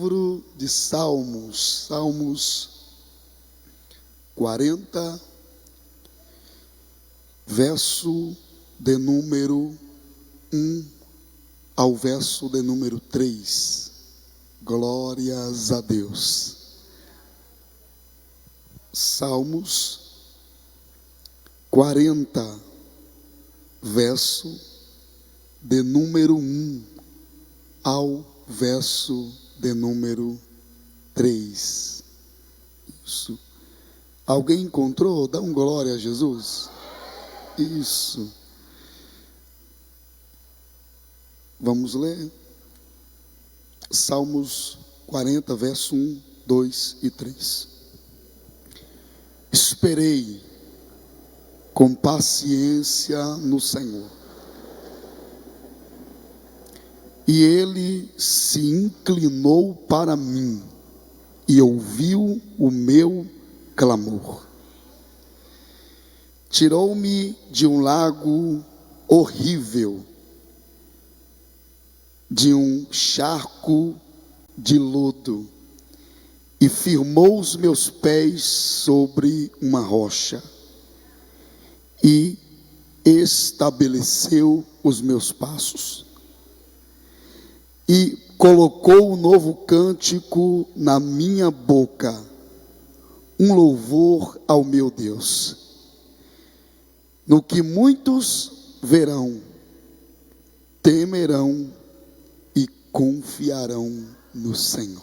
livro de Salmos, Salmos 40, verso de número 1 ao verso de número 3. Glórias a Deus. Salmos 40, verso de número 1 ao verso de número 3. Isso. Alguém encontrou? Dá um glória a Jesus. Isso. Vamos ler. Salmos 40, verso 1, 2 e 3. Esperei com paciência no Senhor, e Ele se inclinou para mim e ouviu o meu clamor. Tirou-me de um lago horrível, de um charco de lodo, e firmou os meus pés sobre uma rocha, e estabeleceu os meus passos, e colocou um novo cântico na minha boca, um louvor ao meu Deus. No que muitos verão, temerão e confiarão no Senhor.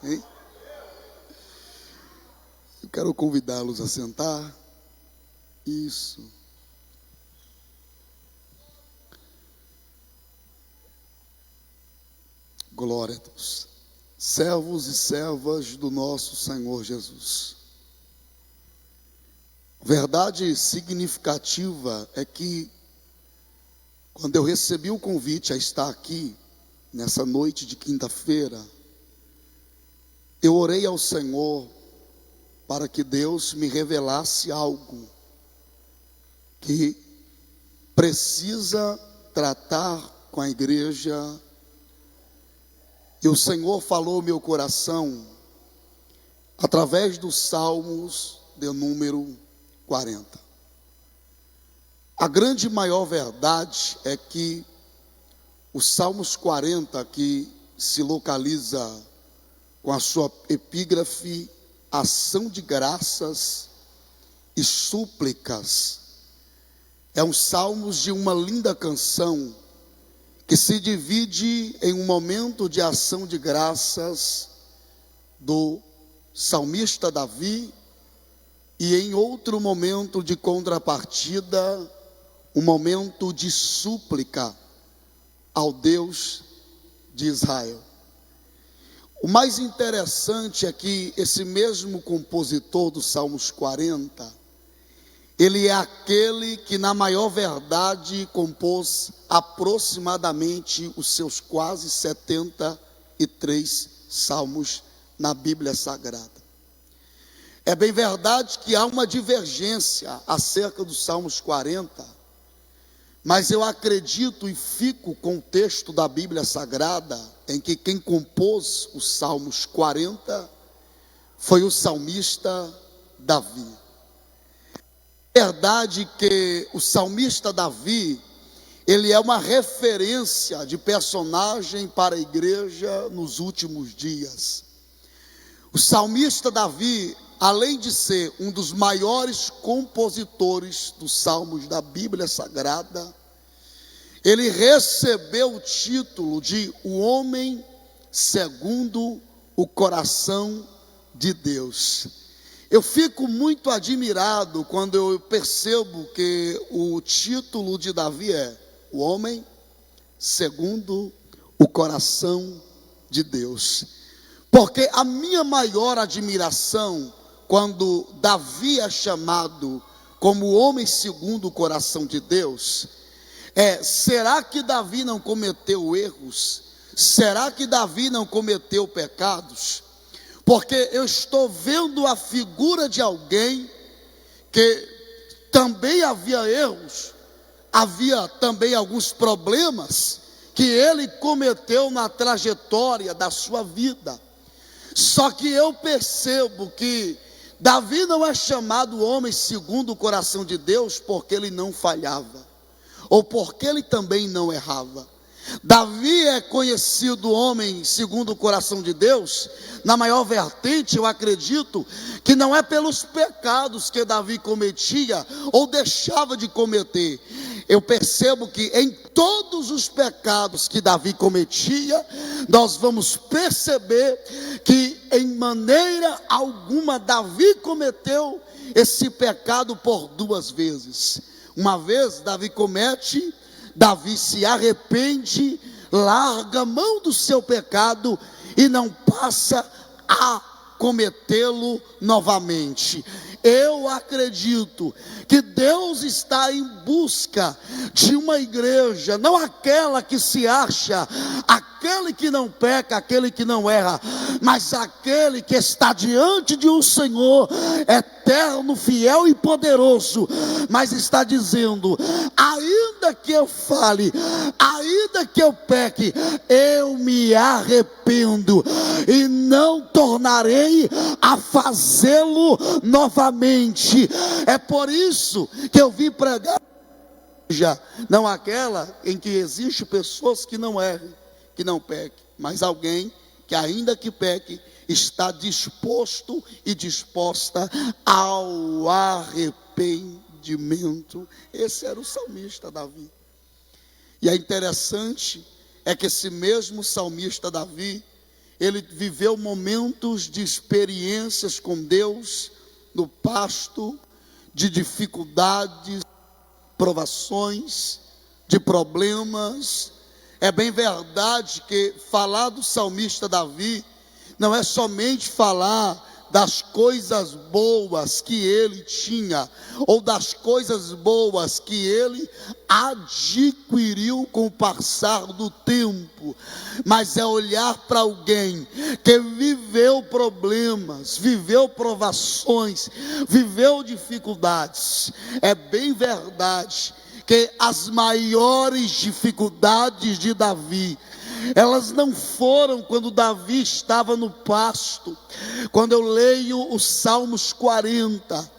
Hein? Eu quero convidá-los a sentar. Isso. Glória a Deus. Servos e servas do nosso Senhor Jesus. Verdade significativa é que, quando eu recebi o convite a estar aqui, nessa noite de quinta-feira, eu orei ao Senhor para que Deus me revelasse algo que precisa tratar com a igreja. E o Senhor falou ao meu coração através dos Salmos de número 40. A grande maior verdade é que os Salmos 40, que se localiza com a sua epígrafe ação de graças e súplicas, é um salmos de uma linda canção que se divide em um momento de ação de graças do salmista Davi e em outro momento de contrapartida, um momento de súplica ao Deus de Israel. O mais interessante é que esse mesmo compositor dos Salmos 40, ele é aquele que na maior verdade compôs aproximadamente os seus quase 73 salmos na Bíblia Sagrada. É bem verdade que há uma divergência acerca dos Salmos 40, mas eu acredito e fico com o texto da Bíblia Sagrada, em que quem compôs os Salmos 40 foi o salmista Davi. É verdade que o salmista Davi, ele é uma referência de personagem para a igreja nos últimos dias. O salmista Davi, além de ser um dos maiores compositores dos salmos da Bíblia Sagrada, ele recebeu o título de o homem segundo o coração de Deus. Eu fico muito admirado quando eu percebo que o título de Davi é o homem segundo o coração de Deus. Porque a minha maior admiração, quando Davi é chamado como o homem segundo o coração de Deus, será que Davi não cometeu erros? Será que Davi não cometeu pecados? Porque eu estou vendo a figura de alguém que também havia erros, havia também alguns problemas que ele cometeu na trajetória da sua vida. Só que eu percebo que Davi não é chamado homem segundo o coração de Deus porque ele não falhava, ou porque ele também não errava. Davi é conhecido homem segundo o coração de Deus, na maior vertente, eu acredito, que não é pelos pecados que Davi cometia ou deixava de cometer. Eu percebo que em todos os pecados que Davi cometia, nós vamos perceber que em maneira alguma Davi cometeu esse pecado por duas vezes. Uma vez Davi comete, Davi se arrepende, larga a mão do seu pecado e não passa a cometê-lo novamente. Eu acredito que Deus está em busca de uma igreja, não aquela que se acha, aquele que não peca, aquele que não erra, mas aquele que está diante de um Senhor eterno, fiel e poderoso, mas está dizendo: ainda que eu fale, ainda que eu peque, eu me arrependo e não tornarei a fazê-lo novamente. É por isso que eu vim pregar, não aquela em que existe pessoas que não erram, que não pequem, mas alguém que ainda que peque, está disposto e disposta ao arrependimento. Esse era o salmista Davi. E é interessante é que esse mesmo salmista Davi, ele viveu momentos de experiências com Deus no pasto, de dificuldades, provações, de problemas. É bem verdade que falar do salmista Davi não é somente falar das coisas boas que ele tinha, ou das coisas boas que ele adquiriu com o passar do tempo, mas é olhar para alguém que viveu problemas, viveu provações, viveu dificuldades. É bem verdade que as maiores dificuldades de Davi, elas não foram quando Davi estava no pasto. Quando eu leio os Salmos 40,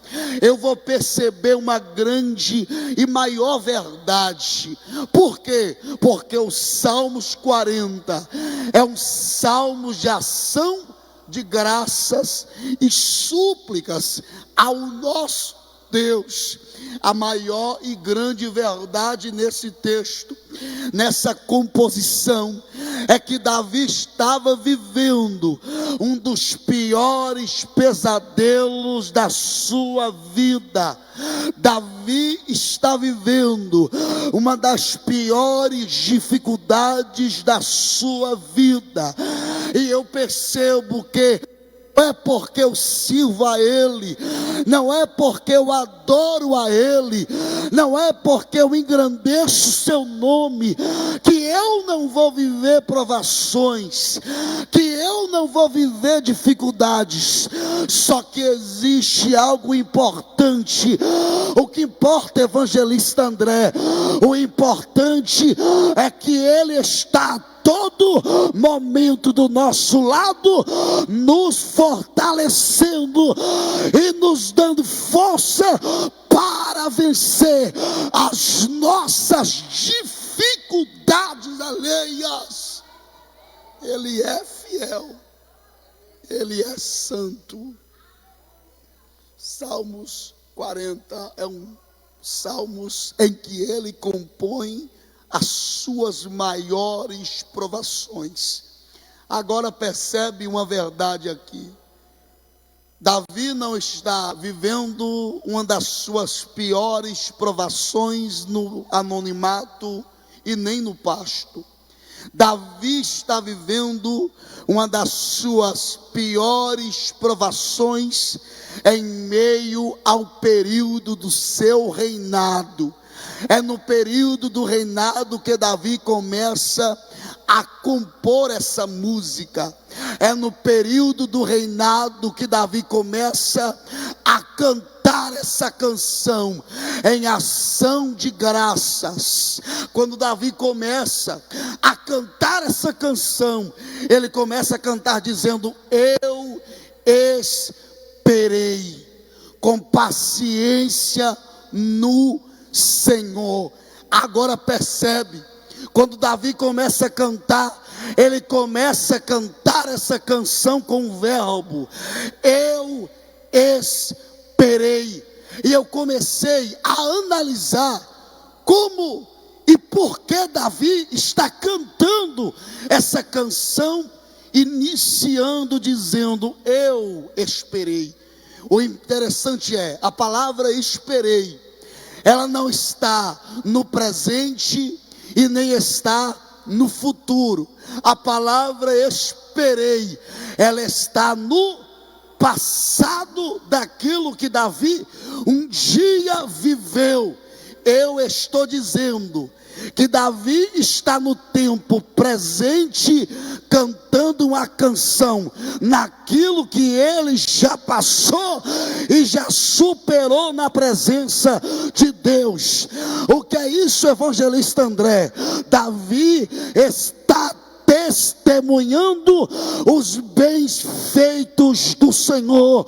eu vou perceber uma grande e maior verdade. Por quê? Porque os Salmos 40 é um salmo de ação de graças e súplicas ao nosso Deus. A maior e grande verdade nesse texto, nessa composição, é que Davi estava vivendo um dos piores pesadelos da sua vida. Davi está vivendo uma das piores dificuldades da sua vida. E eu percebo que não é porque eu sirvo a Ele, não é porque eu adoro a Ele, não é porque eu engrandeço o seu nome, que eu não vou viver provações, que eu não vou viver dificuldades. Só que existe algo importante. O que importa, evangelista André, o importante é que Ele está todo momento do nosso lado, nos fortalecendo e nos dando força para vencer as nossas dificuldades alheias. Ele é fiel, Ele é santo. Salmos 40 é um salmos em que ele compõe as suas maiores provações. Agora percebe uma verdade aqui. Davi não está vivendo uma das suas piores provações no anonimato e nem no pasto. Davi está vivendo uma das suas piores provações em meio ao período do seu reinado. É no período do reinado que Davi começa a compor essa música. É no período do reinado que Davi começa a cantar cantar essa canção em ação de graças. Quando Davi começa a cantar essa canção, ele começa a cantar dizendo: eu esperei com paciência no Senhor. Agora percebe, quando Davi começa a cantar, ele começa a cantar essa canção com o verbo eu esperei. E eu comecei a analisar como e por que Davi está cantando essa canção, iniciando dizendo eu esperei. O interessante é, a palavra esperei, ela não está no presente e nem está no futuro. A palavra esperei, ela está no passado daquilo que Davi um dia viveu. Eu estou dizendo que Davi está no tempo presente cantando uma canção naquilo que ele já passou e já superou na presença de Deus. O que é isso, evangelista André? Davi está testemunhando os bens feitos do Senhor,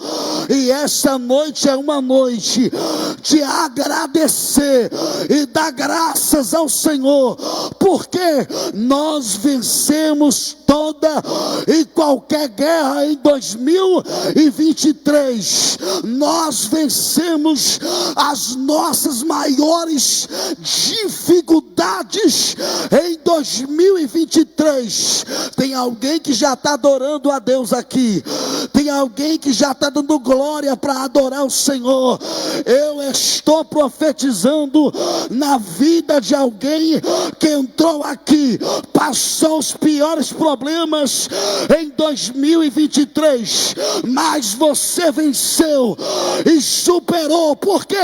e essa noite é uma noite de agradecer e dar graças ao Senhor, porque nós vencemos toda e qualquer guerra em 2023, nós vencemos as nossas maiores dificuldades em 2023. Tem alguém que já está adorando a Deus aqui, tem alguém que já está dando glória para adorar o Senhor. Eu estou profetizando na vida de alguém que entrou aqui, passou os piores problemas em 2023, mas você venceu e superou, porque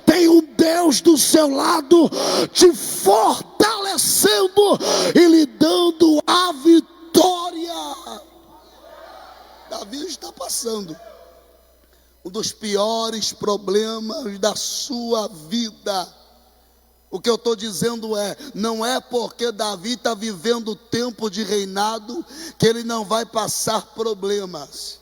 tem um Deus do seu lado te fortalecendo e lhe dando a vitória. Davi está passando um dos piores problemas da sua vida. O que eu estou dizendo é, não é porque Davi está vivendo tempo de reinado que ele não vai passar problemas.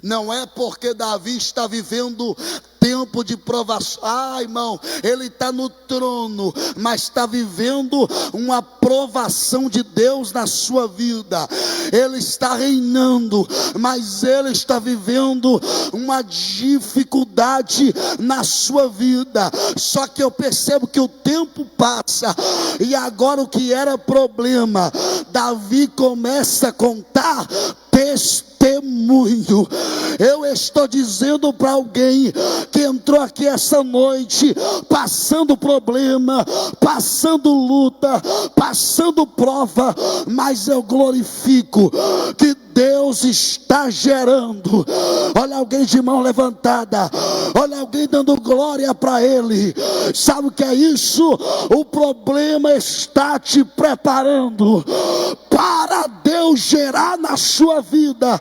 Não é porque Davi está vivendo tempo de provação. Irmão, ele está no trono, mas está vivendo uma provação de Deus na sua vida. Ele está reinando, mas ele está vivendo uma dificuldade na sua vida. Só que eu percebo que o tempo passa, e agora o que era problema, Davi começa a contar testemunho. Eu estou dizendo para alguém que entrou aqui essa noite passando problema, passando luta, passando prova, mas eu glorifico que Deus está gerando. Olha alguém de mão levantada, olha alguém dando glória para Ele. Sabe o que é isso? O problema está te preparando para Deus gerar na sua vida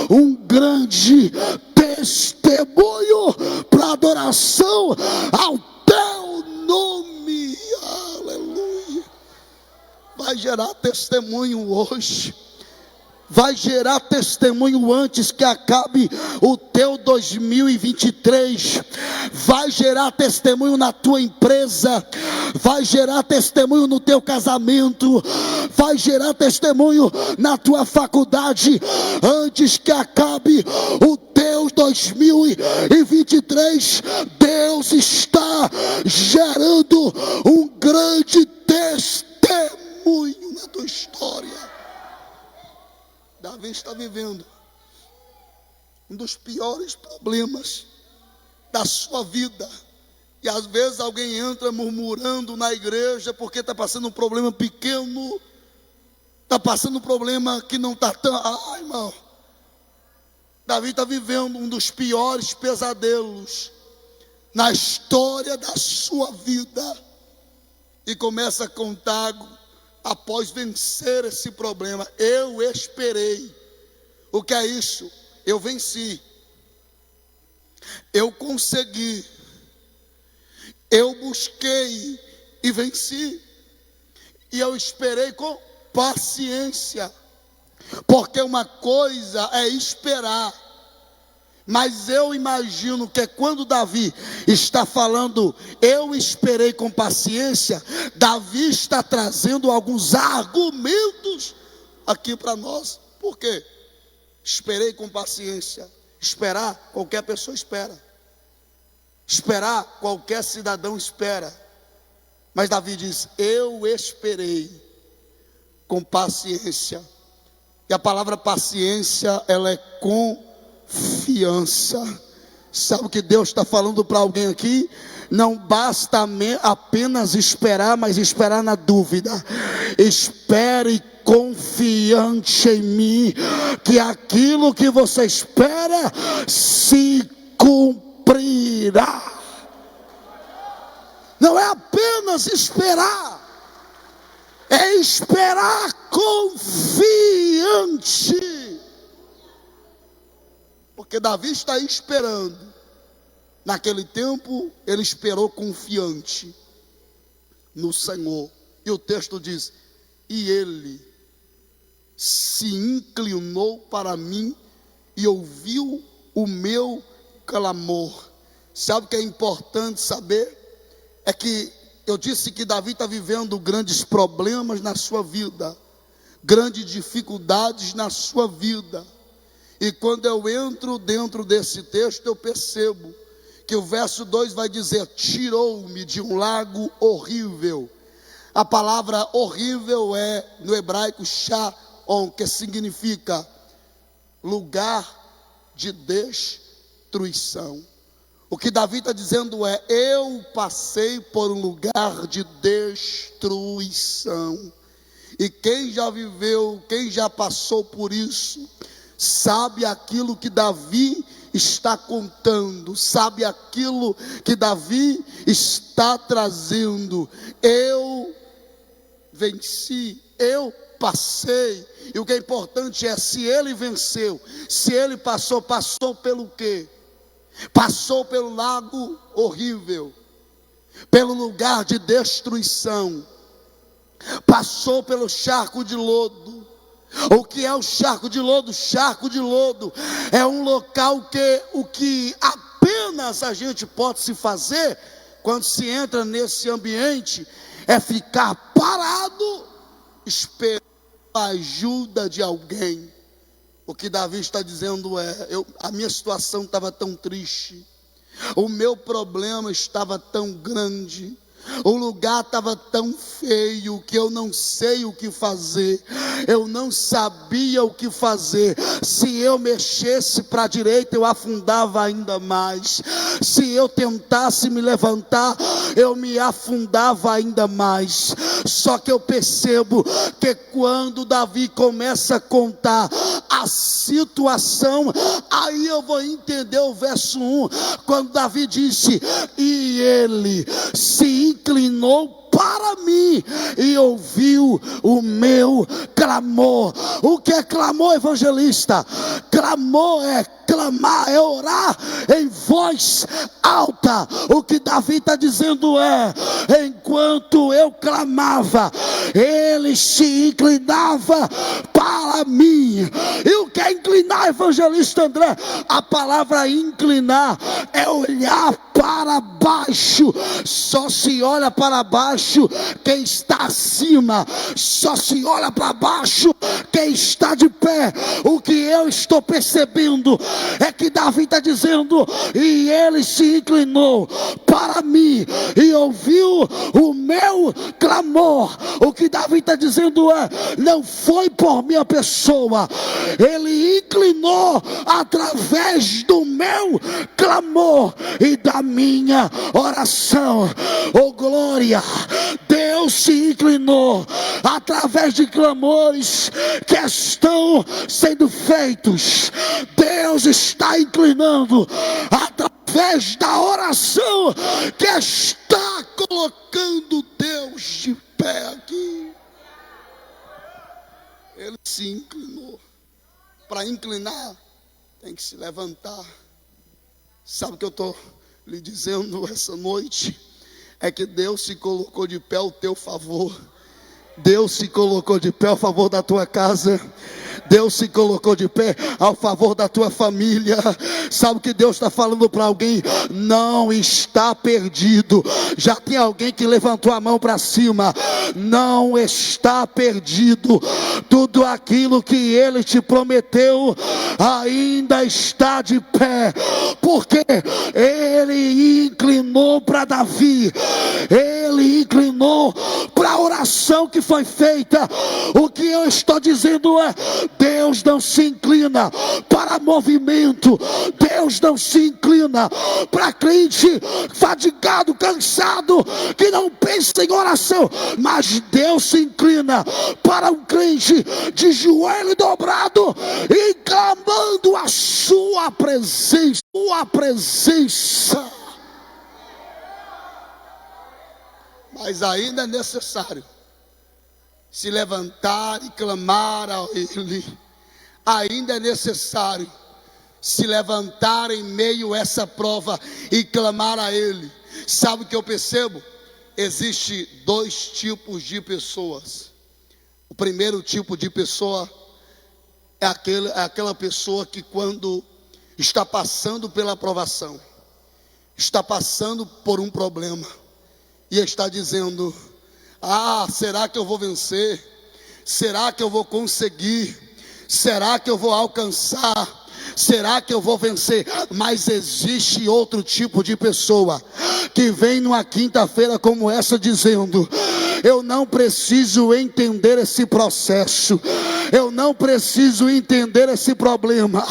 um grande testemunho para adoração ao teu nome. Aleluia. Vai gerar testemunho hoje. Vai gerar testemunho antes que acabe o teu 2023. Vai gerar testemunho na tua empresa. Vai gerar testemunho no teu casamento. Vai gerar testemunho na tua faculdade antes que acabe o teu 2023. Deus está gerando um grande testemunho na tua história. Davi está vivendo um dos piores problemas da sua vida. E às vezes alguém entra murmurando na igreja porque está passando um problema pequeno, está passando um problema que não está tão... irmão, Davi está vivendo um dos piores pesadelos na história da sua vida. E começa a contar. Após vencer esse problema, eu esperei. O que é isso? Eu venci. Eu consegui, eu busquei e venci. E eu esperei com paciência. Porque uma coisa é esperar, mas eu imagino que quando Davi está falando, eu esperei com paciência, Davi está trazendo alguns argumentos aqui para nós. Por quê? Esperei com paciência. Esperar, qualquer pessoa espera. Esperar, qualquer cidadão espera. Mas Davi diz, eu esperei com paciência. E a palavra paciência, ela é confiança. Sabe o que Deus está falando para alguém aqui? Não basta apenas esperar, mas esperar na dúvida. Espere confiante em mim, que aquilo que você espera se cumprirá. Não é apenas esperar, é esperar confiante. Porque Davi está esperando. Naquele tempo, ele esperou confiante no Senhor. E o texto diz, e ele se inclinou para mim e ouviu o meu clamor. Sabe o que é importante saber? É que eu disse que Davi está vivendo grandes problemas na sua vida, grandes dificuldades na sua vida. E quando eu entro dentro desse texto, eu percebo que o verso 2 vai dizer, tirou-me de um lago horrível. A palavra horrível é no hebraico Shaon, que significa lugar de destruição. O que Davi está dizendo é, eu passei por um lugar de destruição. E quem já viveu, quem já passou por isso, sabe aquilo que Davi está contando, sabe aquilo que Davi está trazendo. Eu venci, eu passei. E o que é importante é, se ele venceu, se ele passou, passou pelo quê? Passou pelo lago horrível, pelo lugar de destruição, passou pelo charco de lodo. O que é o charco de lodo? Charco de lodo é um local que o que apenas a gente pode se fazer quando se entra nesse ambiente é ficar parado, esperando a ajuda de alguém. O que Davi está dizendo é, a minha situação estava tão triste, o meu problema estava tão grande, o lugar estava tão feio que eu não sei o que fazer. Eu não sabia o que fazer. Se eu mexesse para a direita, eu afundava ainda mais. Se eu tentasse me levantar, eu me afundava ainda mais. Só que eu percebo que quando Davi começa a contar a situação, aí eu vou entender o verso 1, quando Davi disse, e ele se inclinou para mim e ouviu o meu clamor. O que é clamor, evangelista? Clamor é clamar, é orar em voz alta. O que Davi está dizendo é, enquanto eu clamava, ele se inclinava para mim. E o que é inclinar, evangelista André? A palavra inclinar é olhar para baixo. Só se olha para baixo quem está acima, só se olha para baixo quem está de pé. O que eu estou percebendo é que Davi está dizendo, e ele se inclinou para mim e ouviu o meu clamor. O que Davi está dizendo é, não foi por minha pessoa, ele inclinou através do meu clamor e da minha oração. Oh glória, Deus se inclinou através de clamores que estão sendo feitos. Deus está inclinando através da oração que está colocando Deus de pé aqui. Ele se inclinou. Para inclinar, tem que se levantar. Sabe o que eu estou lhe dizendo essa noite? É que Deus se colocou de pé ao teu favor. Deus se colocou de pé ao favor da tua casa. Deus se colocou de pé ao favor da tua família. Sabe o que Deus está falando para alguém? Não está perdido. Já tem alguém que levantou a mão para cima. Não está perdido. Tudo aquilo que Ele te prometeu ainda está de pé, porque Ele inclinou para Davi. Ele inclinou para a oração que foi feita. O que eu estou dizendo é: Deus não se inclina para movimento. Deus não se inclina para crente fadigado, cansado, que não pensa em oração. Mas Deus se inclina para um crente de joelho dobrado e clamando a sua presença. Sua presença. Mas ainda é necessário se levantar e clamar a Ele. Ainda é necessário se levantar em meio a essa prova e clamar a Ele. Sabe o que eu percebo? Existe dois tipos de pessoas. O primeiro tipo de pessoa é aquela pessoa que, quando está passando pela provação, está passando por um problema, e está dizendo: será que eu vou vencer? Será que eu vou conseguir? Será que eu vou alcançar? Será que eu vou vencer? Mas existe outro tipo de pessoa que vem numa quinta-feira como essa dizendo: eu não preciso entender esse processo, eu não preciso entender esse problema.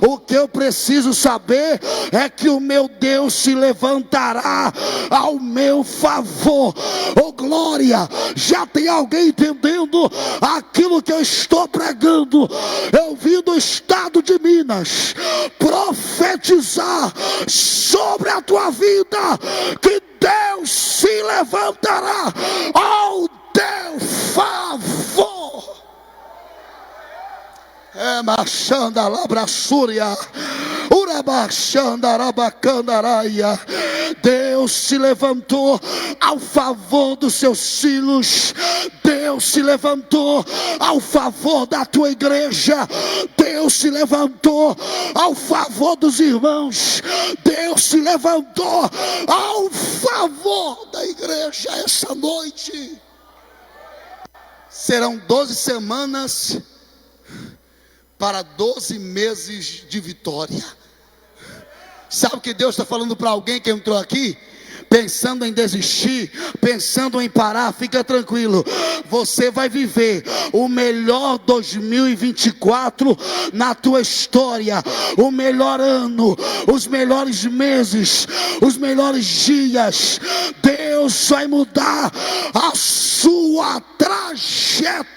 O que eu preciso saber é que o meu Deus se levantará ao meu favor. Oh glória! Já tem alguém entendendo aquilo que eu estou pregando? Eu vim do estado de Minas profetizar sobre a tua vida que Deus se levantará ao teu favor. Machanda labrassúria, urabachanda arabacandaraia. Deus se levantou ao favor dos seus filhos. Deus se levantou ao favor da tua igreja. Deus se levantou ao favor dos irmãos. Deus se levantou ao favor da igreja. Essa noite serão 12 semanas para 12 meses de vitória. Sabe o que Deus está falando para alguém que entrou aqui pensando em desistir, pensando em parar? Fica tranquilo, você vai viver o melhor 2024 na tua história, o melhor ano, os melhores meses, os melhores dias. Deus vai mudar a sua trajetória.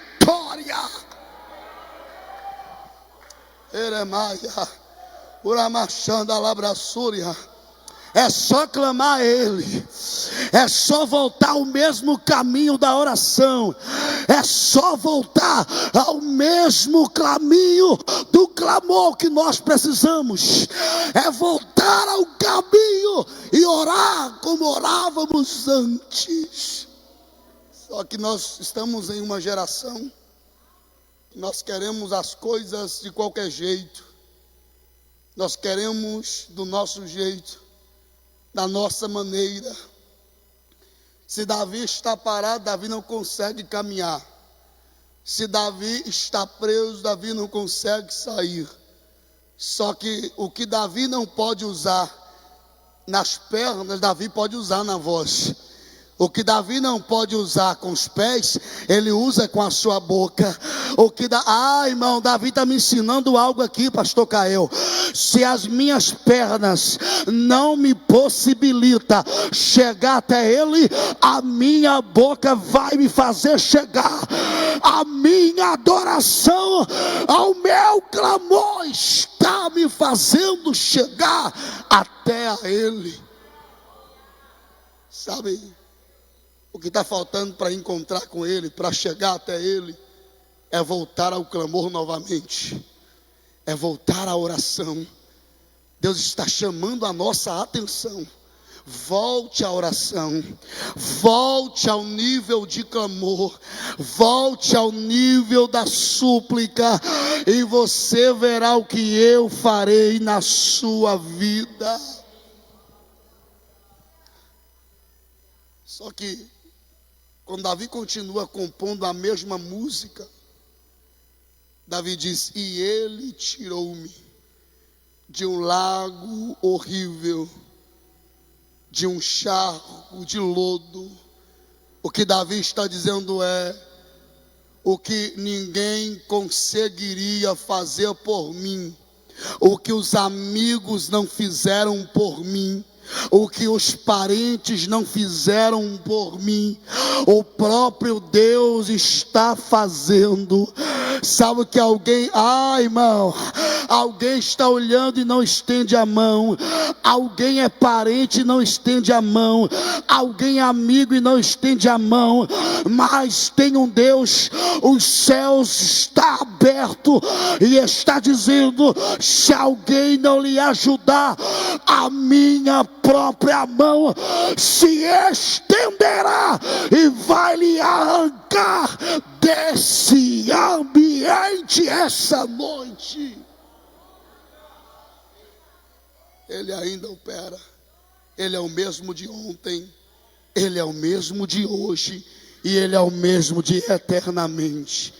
Eremaia, uramachanda labrassúria. É só clamar a Ele, é só voltar ao mesmo caminho da oração, é só voltar ao mesmo caminho do clamor que nós precisamos, é voltar ao caminho e orar como orávamos antes. Só que nós estamos em uma geração, nós queremos as coisas de qualquer jeito, nós queremos do nosso jeito, da nossa maneira. Se Davi está parado, Davi não consegue caminhar. Se Davi está preso, Davi não consegue sair. Só que o que Davi não pode usar nas pernas, Davi pode usar na voz. O que Davi não pode usar com os pés, ele usa com a sua boca. Irmão, Davi está me ensinando algo aqui, pastor Cael. Se as minhas pernas não me possibilita chegar até ele, a minha boca vai me fazer chegar. A minha adoração ao meu clamor está me fazendo chegar até a ele. Sabe, o que está faltando para encontrar com Ele, para chegar até Ele, é voltar ao clamor novamente, é voltar à oração. Deus está chamando a nossa atenção. Volte à oração, volte ao nível de clamor, volte ao nível da súplica, e você verá o que eu farei na sua vida. Só que, quando Davi continua compondo a mesma música, Davi diz: e ele tirou-me de um lago horrível, de um charco de lodo. O que Davi está dizendo é: o que ninguém conseguiria fazer por mim, o que os amigos não fizeram por mim, o que os parentes não fizeram por mim, o próprio Deus está fazendo. Sabe que alguém, irmão, alguém está olhando e não estende a mão, alguém é parente e não estende a mão, alguém é amigo e não estende a mão, mas tem um Deus, os céus está aberto e está dizendo: se alguém não lhe ajudar, a minha própria mão se estenderá e vai lhe arrancar desse ambiente essa noite. Ele ainda opera. Ele é o mesmo de ontem, Ele é o mesmo de hoje, e Ele é o mesmo de eternamente.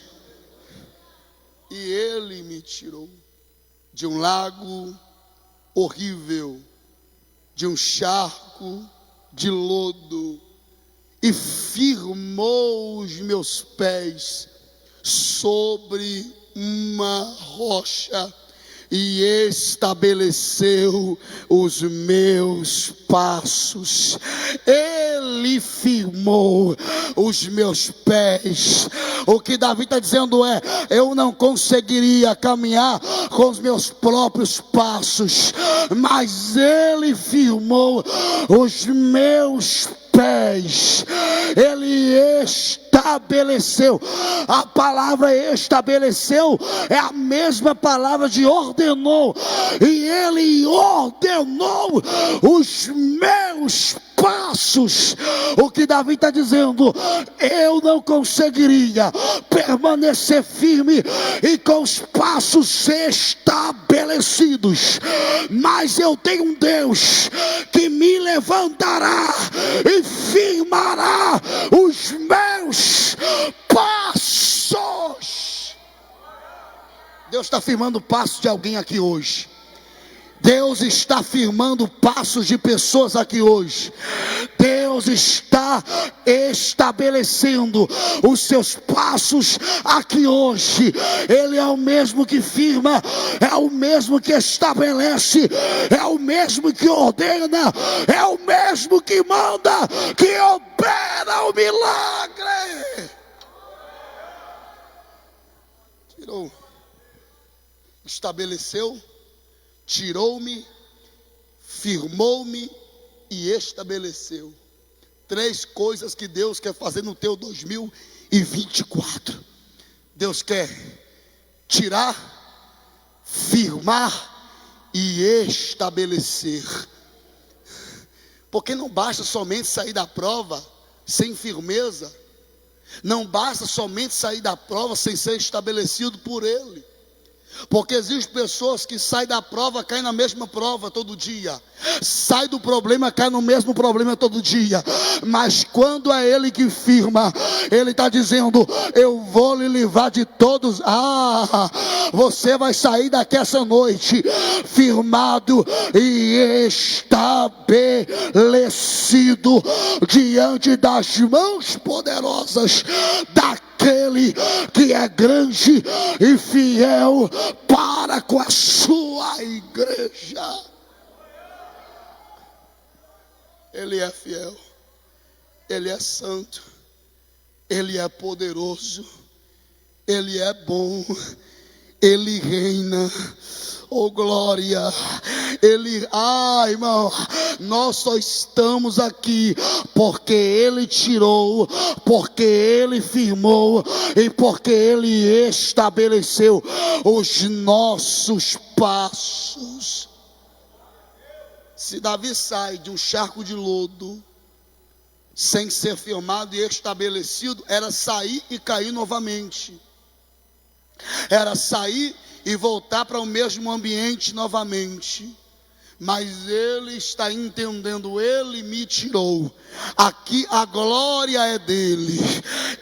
E Ele me tirou de um lago horrível, de um charco de lodo, e firmou os meus pés sobre uma rocha, e estabeleceu os meus passos. Ele firmou os meus pés. O que Davi está dizendo é: eu não conseguiria caminhar com os meus próprios passos, mas Ele firmou os meus pés. Ele estabeleceu. A palavra estabeleceu é a mesma palavra de ordenou, e Ele ordenou os meus passos. O que Davi está dizendo: eu não conseguiria permanecer firme e com os passos estabelecidos, mas eu tenho um Deus que me levantará e firmará os meus passos. Deus está firmando o passo de alguém aqui hoje. Deus está firmando passos de pessoas aqui hoje. Deus está estabelecendo os seus passos aqui hoje. Ele é o mesmo que firma, é o mesmo que estabelece, é o mesmo que ordena, é o mesmo que manda, que opera o milagre. Tirou, estabeleceu, tirou-me, firmou-me e estabeleceu. 3 coisas que Deus quer fazer no teu 2024. Deus quer tirar, firmar e estabelecer. Porque não basta somente sair da prova sem firmeza. Não basta somente sair da prova sem ser estabelecido por Ele. Porque existem pessoas que saem da prova, caem na mesma prova todo dia, sai do problema, cai no mesmo problema todo dia. Mas quando é Ele que firma, Ele está dizendo: eu vou lhe livrar de todos. Você vai sair daqui essa noite firmado e estabelecido diante das mãos poderosas daquele que é grande e fiel para com a sua igreja. Ele é fiel, Ele é santo, Ele é poderoso, Ele é bom, Ele reina. Oh glória, Ele, irmão, nós só estamos aqui porque Ele tirou, porque Ele firmou e porque Ele estabeleceu os nossos passos. Se Davi sai de um charco de lodo, sem ser firmado e estabelecido, era sair e cair novamente. Era sair e voltar para o mesmo ambiente novamente. Mas ele está entendendo, ele me tirou. Aqui a glória é dele.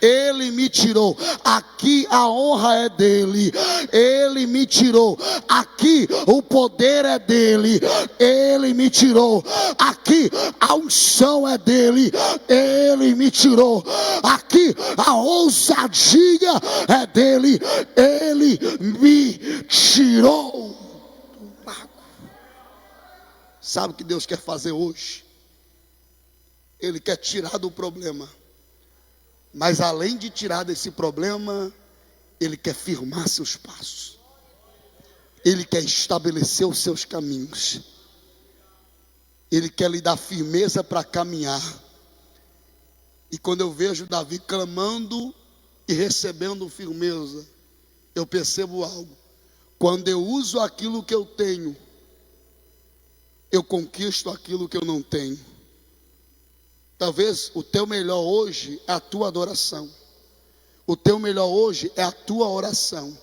Ele me tirou. Aqui a honra é dele. Ele me tirou. Aqui o poder é dele. Ele me tirou. Aqui a unção é dele. Ele me tirou. Aqui a ousadia é dele. Ele me tirou. Sabe o que Deus quer fazer hoje? Ele quer tirar do problema. Mas além de tirar desse problema, Ele quer firmar seus passos. Ele quer estabelecer os seus caminhos. Ele quer lhe dar firmeza para caminhar. E quando eu vejo Davi clamando e recebendo firmeza, eu percebo algo. Quando eu uso aquilo que eu tenho, eu conquisto aquilo que eu não tenho. Talvez o teu melhor hoje é a tua adoração. O teu melhor hoje é a tua oração.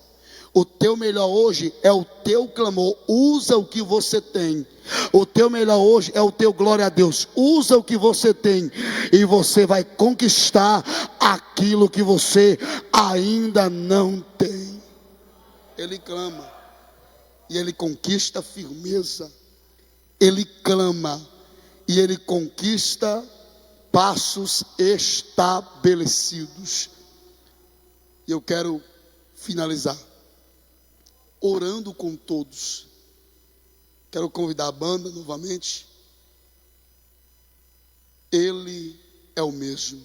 O teu melhor hoje é o teu clamor. Usa o que você tem. O teu melhor hoje é o teu glória a Deus. Usa o que você tem e você vai conquistar aquilo que você ainda não tem. Ele clama e ele conquista firmeza. Ele clama e ele conquista passos estabelecidos. E eu quero finalizar orando com todos. Quero convidar a banda novamente. Ele é o mesmo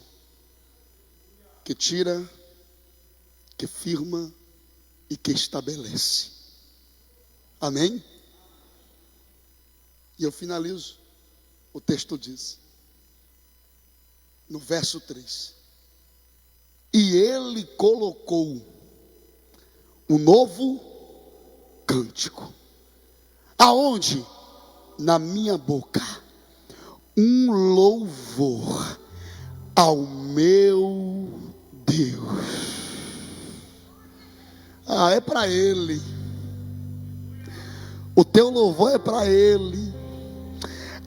que tira, que firma e que estabelece. Amém? E eu finalizo. O texto diz, no verso 3: e ele colocou um novo cântico. Aonde? Na minha boca. Um louvor ao meu Deus. É para Ele. O teu louvor é para Ele.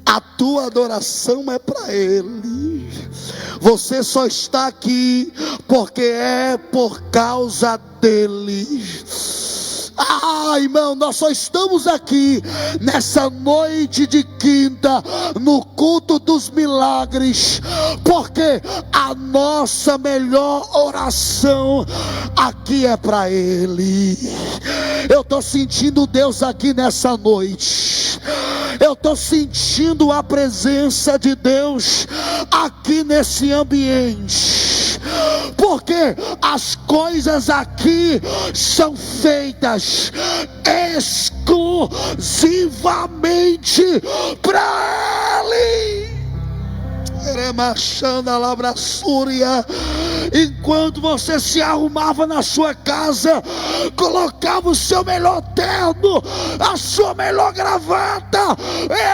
A tua adoração é para Ele. Você só está aqui porque é por causa dEle. Irmão, nós só estamos aqui nessa noite de quinta, no culto dos milagres, porque a nossa melhor oração aqui é para Ele. Eu estou sentindo Deus aqui nessa noite. Eu estou sentindo a presença de Deus aqui nesse ambiente. Porque as coisas aqui são feitas exclusivamente para Ele. Enquanto você se arrumava na sua casa, colocava o seu melhor terno, a sua melhor gravata,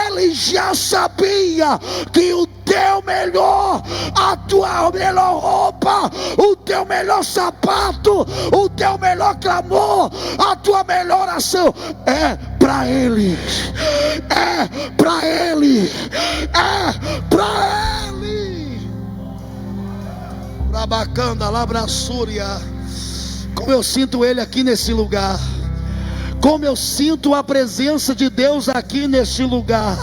Ele já sabia que o teu melhor, a tua melhor roupa, o teu melhor sapato, o teu melhor clamor, a tua melhor ação é para Ele. É para Ele. É para Ele. Rabacanda, Labrassúria. Como eu sinto Ele aqui nesse lugar. Como eu sinto a presença de Deus aqui nesse lugar.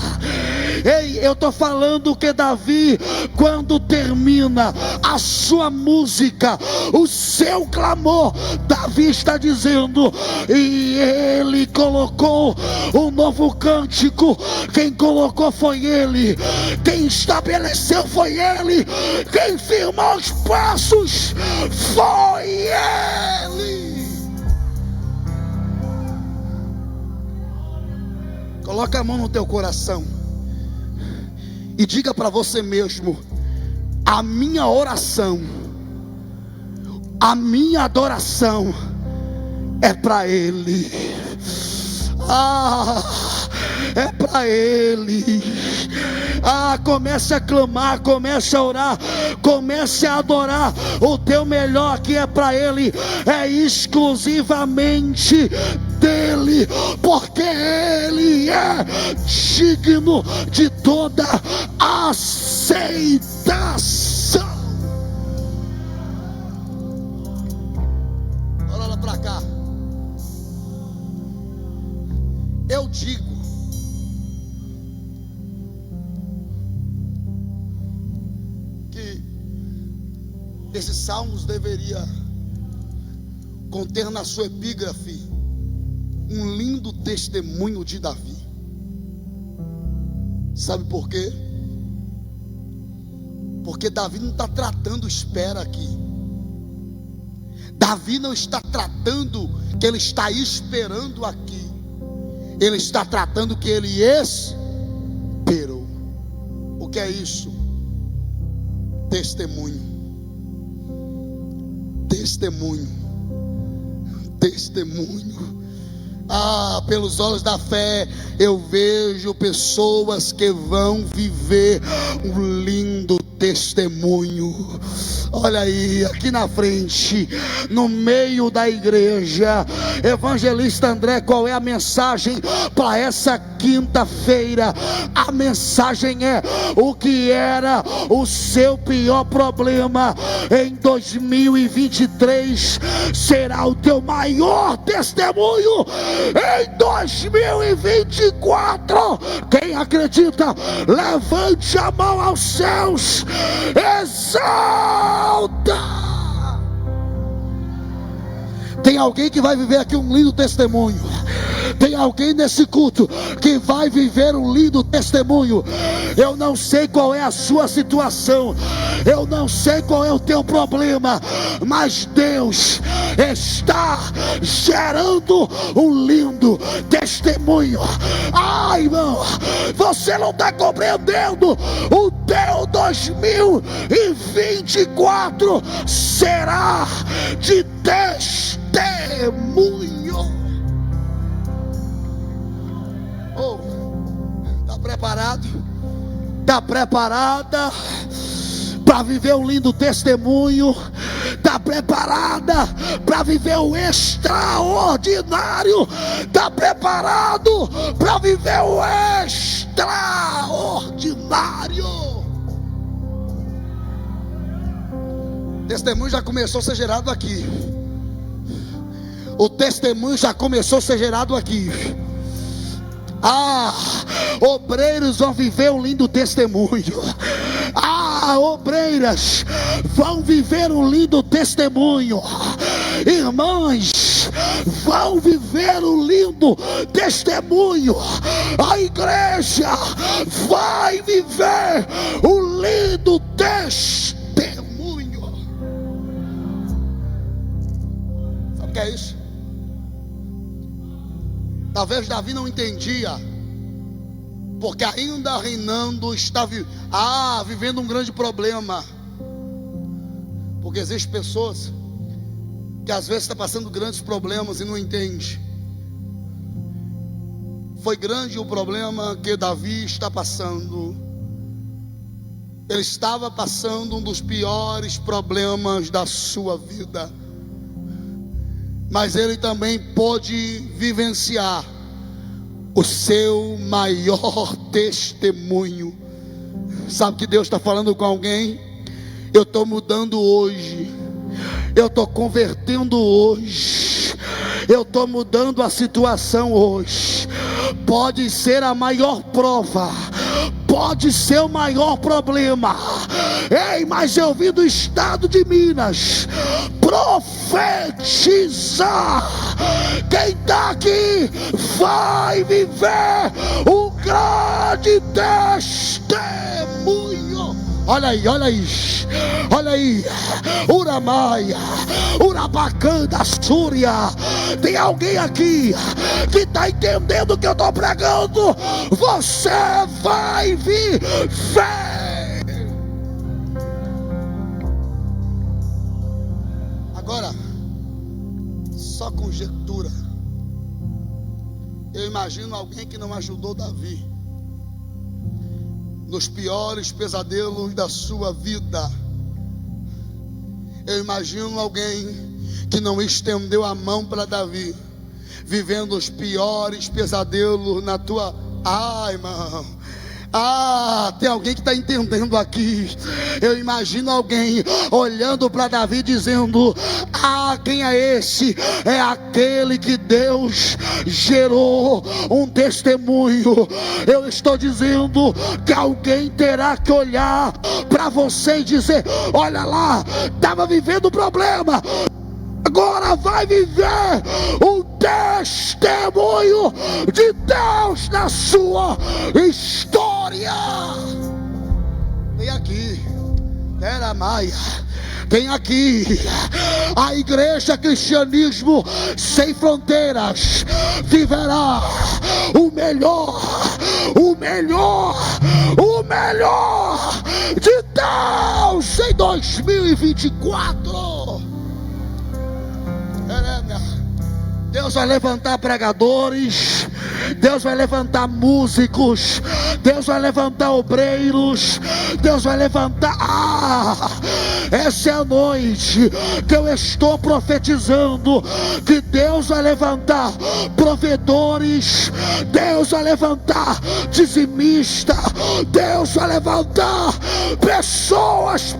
Ei, eu estou falando que Davi, quando termina a sua música, o seu clamor, Davi está dizendo, e ele colocou um novo cântico. Quem colocou foi Ele, quem estabeleceu foi Ele, quem firmou os passos foi Ele. Coloca a mão no teu coração e diga para você mesmo: a minha oração, a minha adoração é para Ele. é para Ele. Comece a clamar, comece a orar, comece a adorar. O teu melhor que é para Ele é exclusivamente dele, porque Ele é digno de toda aceitação. Olha para cá. Eu digo, que esses salmos deveria conter na sua epígrafe um lindo testemunho de Davi. Sabe por quê? Porque Davi não está tratando espera aqui. Davi não está tratando que ele está esperando aqui. Ele está tratando que ele esperou. O que é isso? Testemunho. Testemunho. Testemunho. Pelos olhos da fé, eu vejo pessoas que vão viver um lindo testemunho. Olha aí, aqui na frente, no meio da igreja, evangelista André, qual é a mensagem para essa quinta-feira? A mensagem é: o que era o seu pior problema em 2023 será o teu maior testemunho em 2024. Quem acredita, levante a mão aos céus, exalta. Tem alguém que vai viver aqui um lindo testemunho. Tem alguém nesse culto que vai viver um lindo testemunho. Eu não sei qual é a sua situação, eu não sei qual é o teu problema, mas Deus está gerando um lindo testemunho. Irmão, você não está compreendendo. O teu 2024 será de testemunho. Está preparado? Está preparada para viver um lindo testemunho? Está preparada para viver o extraordinário? Está preparado para viver o extraordinário? O testemunho já começou a ser gerado aqui. O testemunho já começou a ser gerado aqui. Obreiros vão viver um lindo testemunho. Obreiras vão viver um lindo testemunho. Irmãs vão viver um lindo testemunho. A igreja vai viver um lindo testemunho. Sabe o que é isso? Talvez Davi não entendia, porque ainda reinando está vivendo um grande problema. Porque existem pessoas que às vezes estão passando grandes problemas e não entende. Foi grande o problema que Davi está passando. Ele estava passando um dos piores problemas da sua vida, mas ele também pôde vivenciar o seu maior testemunho. Sabe que Deus está falando com alguém? Eu estou mudando hoje, eu estou convertendo hoje, eu estou mudando a situação hoje. Pode ser a maior prova, pode ser o maior problema. Ei, mas eu vim do estado de Minas profetizar. Quem está aqui vai viver um grande testemunho. Olha aí, olha aí, olha aí. Uramaia, Urabacanda, Súria. Tem alguém aqui que está entendendo o que eu estou pregando? Você vai viver. Agora, só conjectura. Eu imagino alguém que não ajudou Davi nos piores pesadelos da sua vida. Eu imagino alguém que não estendeu a mão para Davi, vivendo os piores pesadelos na tua... Ai, irmão. Tem alguém que está entendendo aqui. Eu imagino alguém olhando para Davi dizendo: quem é esse? É aquele que Deus gerou um testemunho. Eu estou dizendo que alguém terá que olhar para você e dizer: olha lá, estava vivendo problema, agora vai viver um testemunho de Deus na sua história. Vem aqui, era Maia. Tem aqui a igreja Cristianismo Sem Fronteiras viverá o melhor de Deus em 2024. Deus vai levantar pregadores, Deus vai levantar músicos, Deus vai levantar obreiros, Deus vai levantar... essa é a noite que eu estou profetizando, que Deus vai levantar provedores, Deus vai levantar dizimista, Deus vai levantar pessoas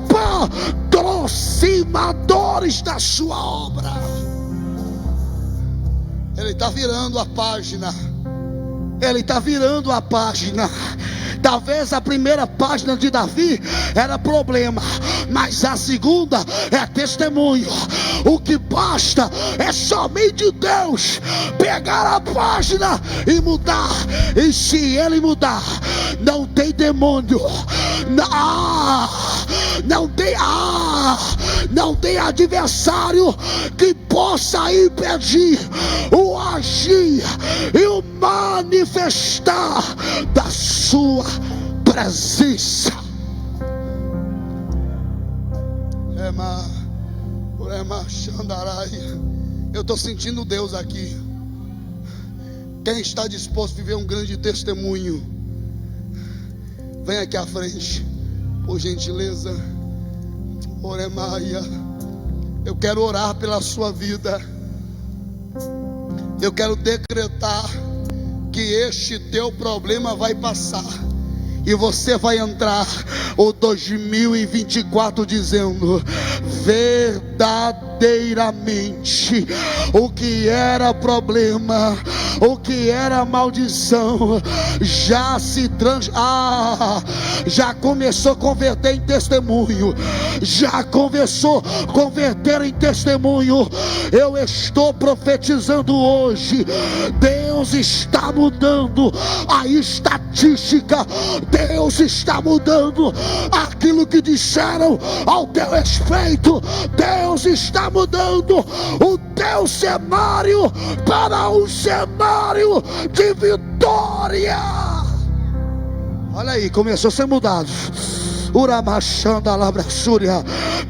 patrocinadores da sua obra. Ele está virando a página. Ele está virando a página. Talvez a primeira página de Davi era problema, mas a segunda é testemunho. O que basta é somente Deus pegar a página e mudar. E se Ele mudar, não tem demônio, não tem adversário que possa impedir o agir e o manifestar da sua presença. Eu estou sentindo Deus aqui. Quem está disposto a viver um grande testemunho, vem aqui à frente, por gentileza. Oremaia. Eu quero orar pela sua vida. Eu quero decretar que este teu problema vai passar e você vai entrar o 2024 dizendo: verdadeiramente o que era problema, o que era maldição, já começou a converter em testemunho, já começou a converter em testemunho. Eu estou profetizando hoje, Deus está mudando a estatística, Deus está mudando aquilo que disseram ao teu respeito, Deus está mudando o teu cenário para um cenário de vitória. Olha aí, começou a ser mudado. Uramachanda labrassúria.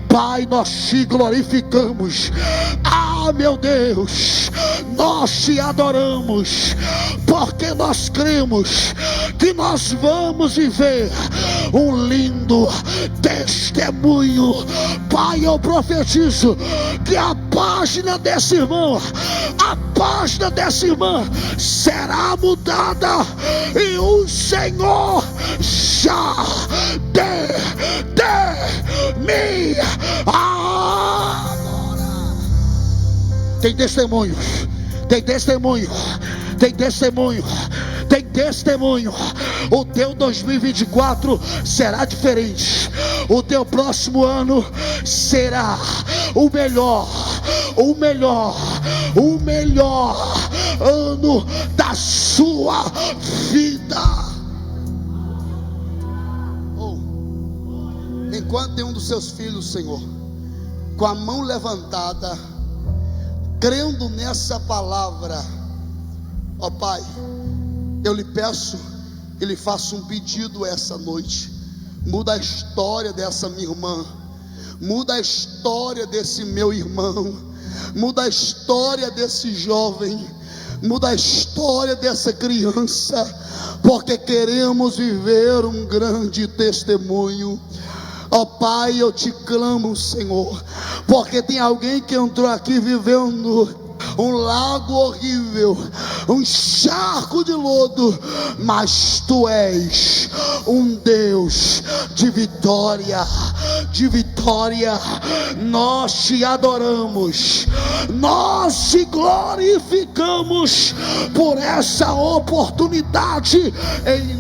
Pai, nós te glorificamos. Meu Deus, nós te adoramos, porque nós cremos que nós vamos viver um lindo testemunho. Pai, eu profetizo que a página desse irmão, será mudada, e o Senhor já me Tem testemunho. O teu 2024 será diferente. O teu próximo ano será o melhor ano da sua vida. Enquanto tem um dos seus filhos, Senhor, com a mão levantada, crendo nessa palavra, ó Pai, eu lhe peço e lhe faço um pedido essa noite: muda a história dessa minha irmã, muda a história desse meu irmão, muda a história desse jovem, Muda a história dessa criança, porque queremos viver um grande testemunho. Ó Pai, eu te clamo, Senhor, porque tem alguém que entrou aqui vivendo um lago horrível, um charco de lodo, mas Tu és um Deus de vitória, de vitória. Nós Te adoramos, nós Te glorificamos por essa oportunidade, em